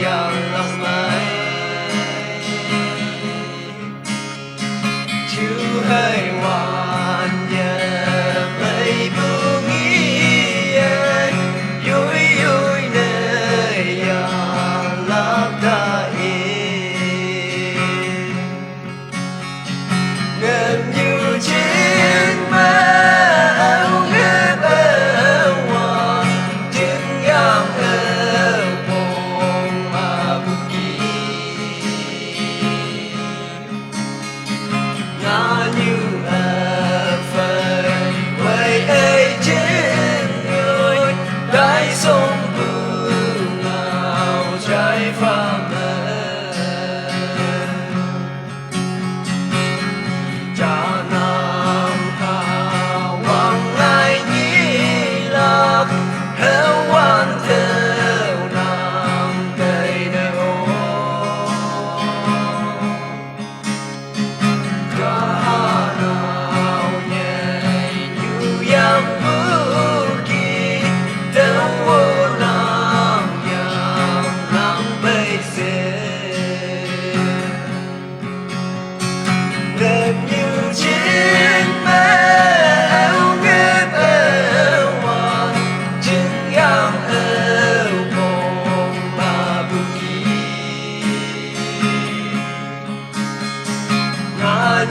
dạng lòng mãi chưa hơi hoàn nhờ mây buông ý vui vui nơi dạng lắm ta yên ngân như trên mây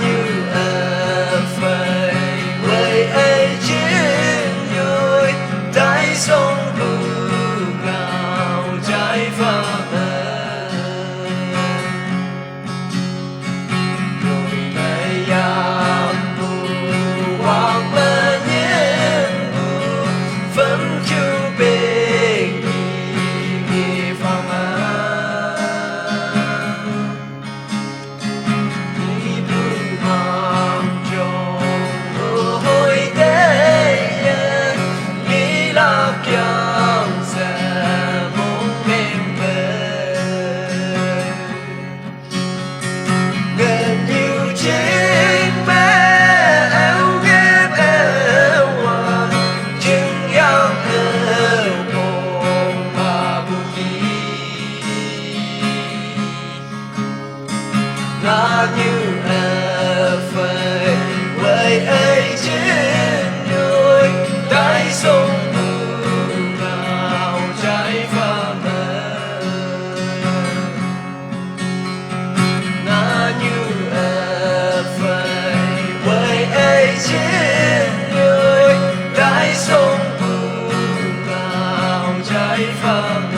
như ở phơi lời ấy trên nhồi tay sông bừng ngào trái pha rồi này yam bu hoàng mơ nhiên bu vẫn chưa bên đi pha như ở phơi lời ấy trên đôi tay sông bừng ngào trái pha mơ như ở phơi lời ấy trên đôi tay sông bừng ngào trái pha mơ